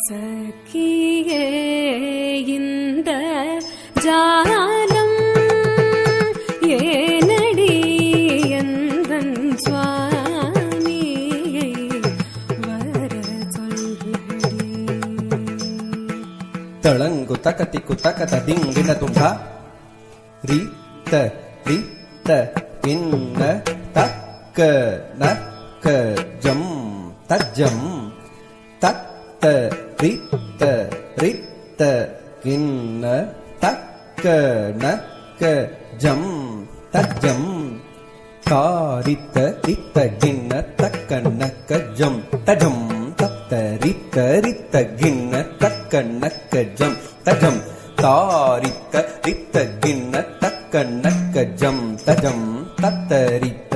சகியே இந்த ஜாலம் ஏனடி எந்தன் சுவாமியை வர சொல்லடி. தளங்கு தகதிக்கு தகத திங்கின துண்டா ரி த பின்ன தக்க நக்க ஜம் தஜம் தத்த ரித்த கிண்ண தக்க நக்க ஜம் தஜம் தாரித்த ரித்த கிண்ண தக்க நக்க ஜம் தஜம் தத்த ரித்த கிண்ண தக்க நக்க ஜம் தஜம் தாரித்த ரித்த கிண்ண தக்க நக்க ஜம் தஜம் தத்த ரித்த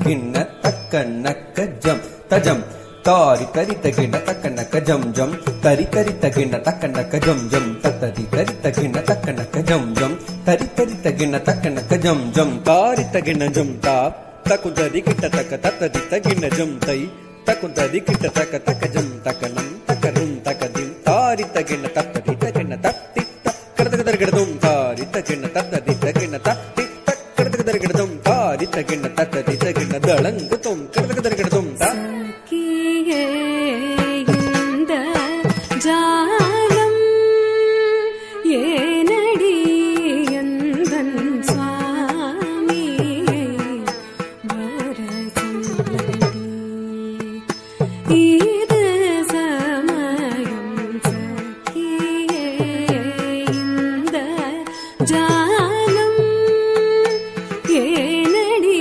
கிண்ண தக்க நக்க ஜம் தஜம் தாரி தரித்த கிண்ண தக்க நக்க ஜம் ஜம் தரி தரித்த கிண்ண தக்க நக்க ஜம் ஜம் தத்தரி தரித்த கிண்ண தக்க நக்க ஜம் ஜம் தரி தரித்த கிண்ண தக்க நக்க ஜம் ஜம் தாரித்த கிண்ண ஜம் தா தகுந்தரி கிட்ட தக்க தத்தரித்த கிண்ண ஜம் தை தகுந்தரி கிட்ட தக்க தக்க ஜம் தக்கனம் தக்கரும் தக்கதிம் தாரித்த கிண்ண தத்தரித்த கிண்ண தத்தி கடதகதர்கிடதும் தாரித்த கிண்ண தத்தரித்த கிண்ண தத்தி கடதகதர்கிடதும் தாரித்த கிண்ண தத்தரித்த கிண்ண தளங்குதும் கடதகதர்கிடதும் தா ஜாலம் ஏனடி எந்தன் சுவாமியை வர சொல்லடி. இது சமயம் சகியே இந்த ஜாலம் ஏனடி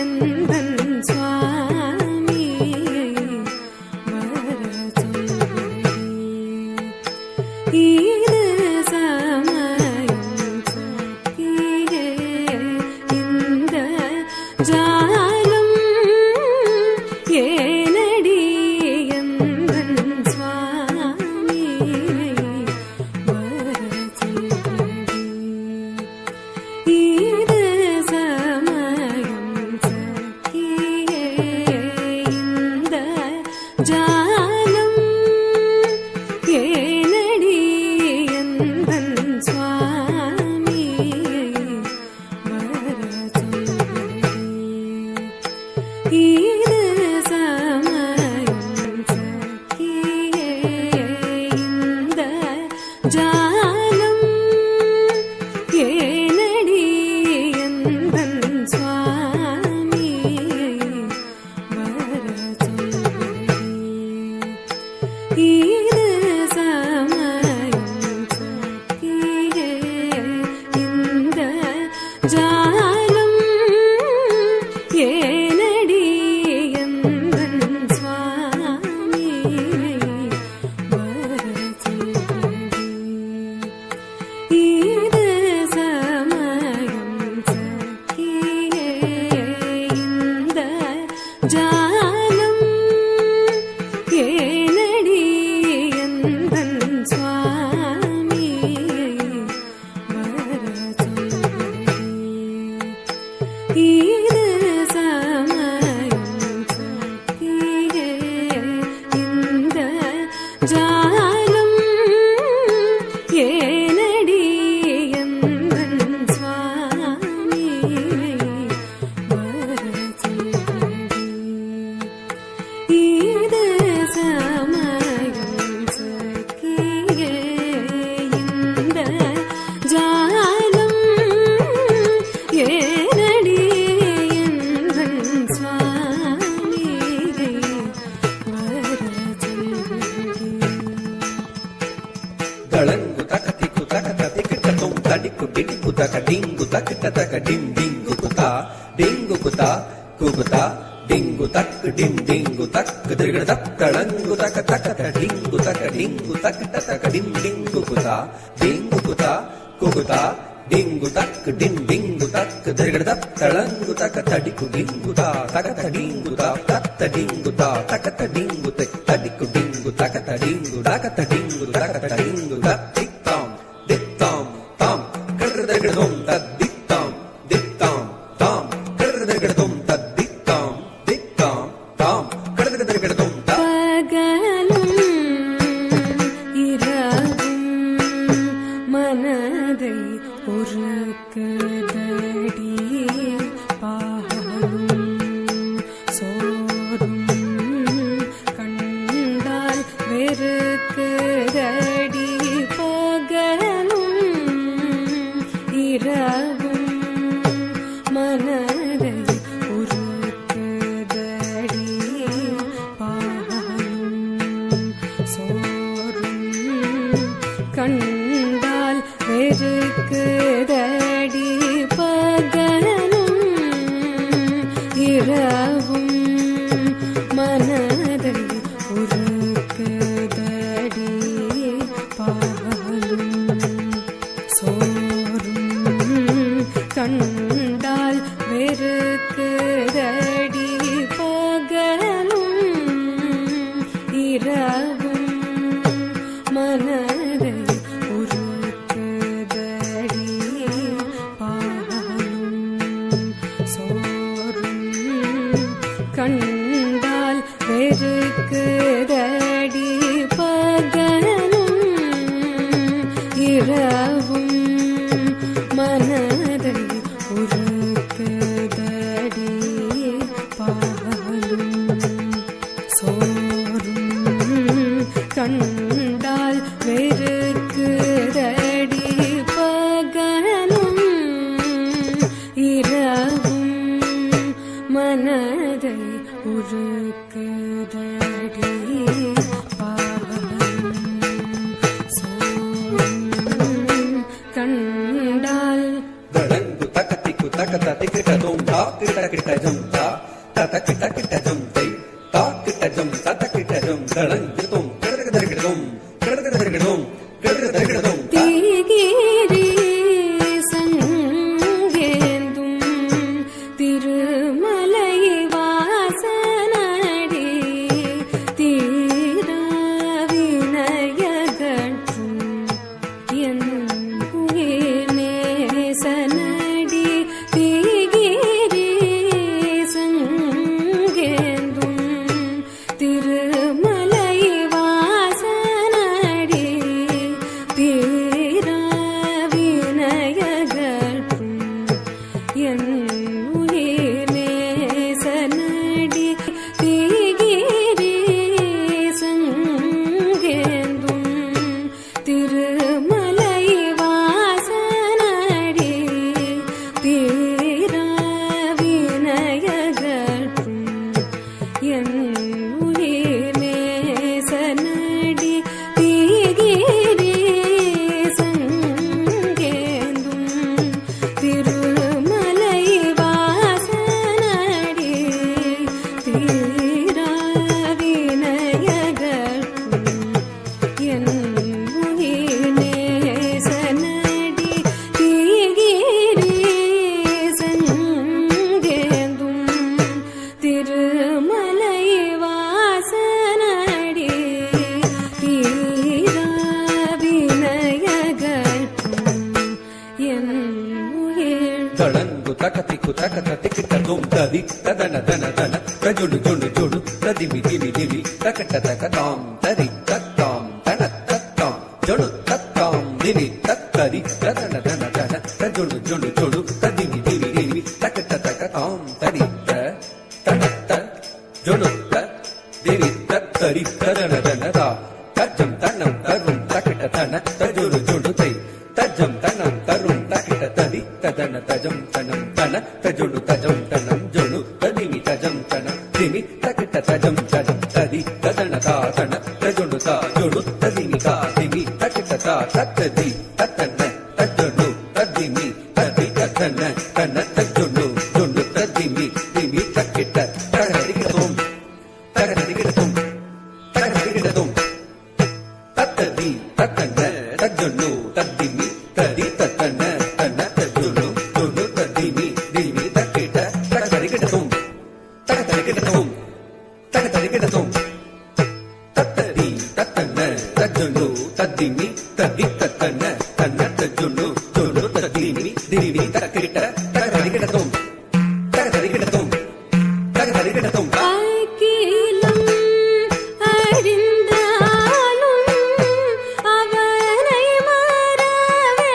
எந்தன் சுவாமியை வர சொல்லடி. இது சமயம் சகியே இந்த ஜாலம் ஏனடி எந்தன் சுவாமியை வர சொல்லடி. இது சமயம் சகியே இந்த ஜாலம் ஏனடி எந்தன் சுவாமியை வர சொல்லடி. இது சமயம் சகியே இந்த ஜாலம் ஏனடி எந்தன் சுவாமியை வர சொல்லடி. இது சமயம் சகியே இந்த ஜாலம் ஏனடி எந்தன் சுவாமியை வர சொல்லடி. இது சமயம் சகியே இந்த ஜாலம் ஏனடி எந்தன் சுவாமியை வர சொல்லடி. இது சமயம் சகியே இந்த ஜாலம் ஏனடி எந்தன் சுவாமியை வர சொல்லடி. இது சமயம் சகியே இந்த ஜாலம் ஏனடி எந்தன் சுவாமியை வர சொல்லடி. தளங்கு தகதிக்கு தகத திக்கிட்டதும் தடிக்கு டிடிக்கு தக டிங்கு தக்கிட்ட தக டிம் டிங்கு குதா டிங்கு குதா குகுதா டிங்கு தக்கு டிம் டிங்கு தக்கு திகட தளங்கு தக தகத டிங்கு தக டிங்கு தக்கிட்ட தக டிம் டிங்கு குதா டிங்கு குதா குகுதா டிங்கு தக்கு டிம் டிங்கு தக்கு திகட தளங்கு தக தடிக்கு டிங்கு தா தகத டிங்கு தா தத்த டிங்கு தா தகத டிங்கு தடிக்கு டிங்கு தகத டிங்கு தகத டிங்கு தகத டிங்கு தித்தாம் தித்தாம் தாம் கடதகடதும் தத்தித்தாம் தித்தாம் தாம் கடதகடதும் தத்தித்தாம் தித்தாம் தாம் கடதகடதும் பகலும் உருக்குதடி பாலும் சோறும் கண்டால் வெறுக்குதடி பகலும் இரவும் மனதை உருக்குதடி பாலும் சோறும் கண்டால் வெறுக்குதடி பகலும் இரவும் மனதை உருக்குதடி பாலும் சோறும் கண்டால் வெறுக்குதடி பகலும் இரவும் மனதை உருக்குதடி பாலும் சோறும் கண்டால் வெறுக்குதடி பகலும் இரவும் மனதை உருக்குதடி பாலும் சோறும் கண்டால் வெறுக்குதடி பகலும் இரவும் மனதை உருக்குதடி பாலும் சோறும் கண்டால் தடங்கு தக்கத்திக்கு தக்கத்த திக்கிட்டதும் தாக்கிட்ட கிட்டஜம் தா தக்கிட்ட கிட்டஜம் தை தாக்கிட்ட ஜம் தக்கிட்டஜம் தடங்கிடும் கிடக்கிடும் கிடக்கிடும் கிடக்கிடும் தீகிரி சங்கேந்தும் திருமலை வாசனடி தீராவினயகற்றும் என் உயிர் நேசனடி தீகிரி சங்கேந்தும் திருமலை வாசனடி தீராவினயகற்றும் என் உயிர் நேசனடி தீகிரி சங்கேந்தும் திருமலை வாசனடி தீராவினயகற்றும் என் உயிர் நேசனடி தீகிரி சங்கேந்தும் திருமலை வாசனடி தீராவினயகற்றும் என் உயிர் நேசனடி தீகிரி சங்கேந்தும் திருமலை வாசனடி தீராவினயகற்றும் என் உயிர் தடங்கு தக்கத்திக்கு தக்கத்த திக்கிட்டதும் ததி ததன தன தன தஜுடு ஜுடு ஜுடு ததிமி திமி திமி தக்கட்ட தக்கதாம் தரி தத்தாம் தன தத்தாம் ஜுடு தத்தாம் திமி தத்தரி ததன தன தன தஜுடு ஜுடு ஜுடு ததிமி திமி திமி தக்கட்ட தக்கதாம் தரி தன ஜுடு திமி தத்தரி ததன தன தா தஜம் தன்னம் தரும் தக்கட்ட தன தஜுடு ஜுடு தை தஜம் தனம் தரும் தக்கிட்ட ததி ததன தஜம் தனம் தன தஜுடு தஜம் தனம் ஜொடு ததிமி தஜம் தனம் திமி தக்கிட்ட தஜம் தஜம் ததி ததன தா தன தஜுடு தா ஜொடு ததிமி தா திமி தக்கிட்ட தா தத்ததி தத்தன தஜொடு ததிமி ததி தத்தன தன தஜொடு ஜொடு ததிமி திமி தக்கிட்ட தகரிகிடதும் தகரிகிடதும் தகரிகிடதும் தத்ததி தத்தன தஜொடு ததிமி ததி தத்தன தன தஜொடு ஜொடு ததிமி திமி தக்கிட்ட தகரிகிடதும் தகரிகிடதும் தகரிகிடதும் தத்ததி தத்தன தஜொடு ததிமி ததி தத்தன தன தஜொடு ஜொடு ததிமி திமி தக்கிட்ட தகரிகிடதும் தகரிகிடதும் தகரிகிடதும் அகிலம் அறிந்தாலும் அவனை மறவேனடி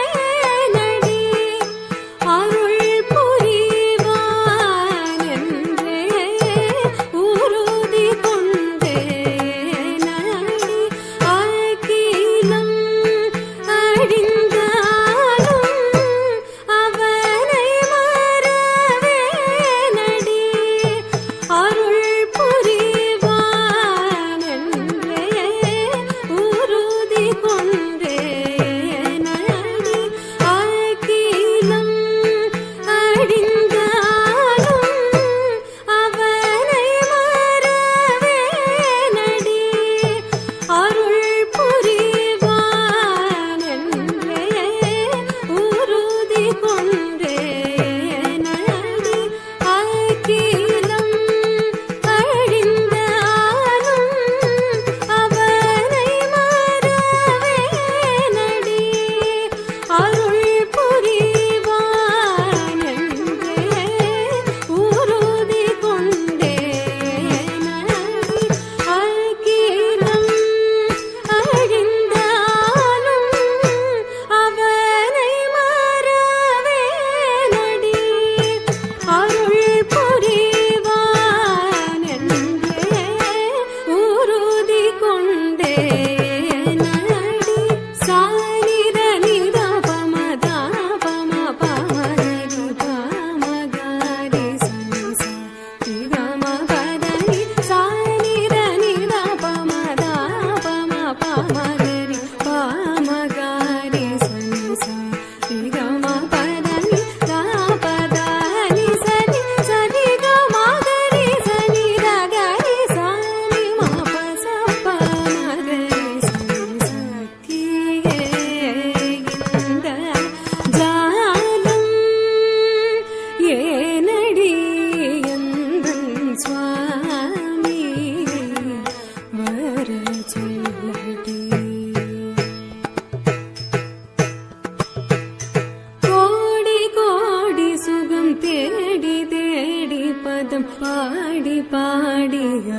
அடிக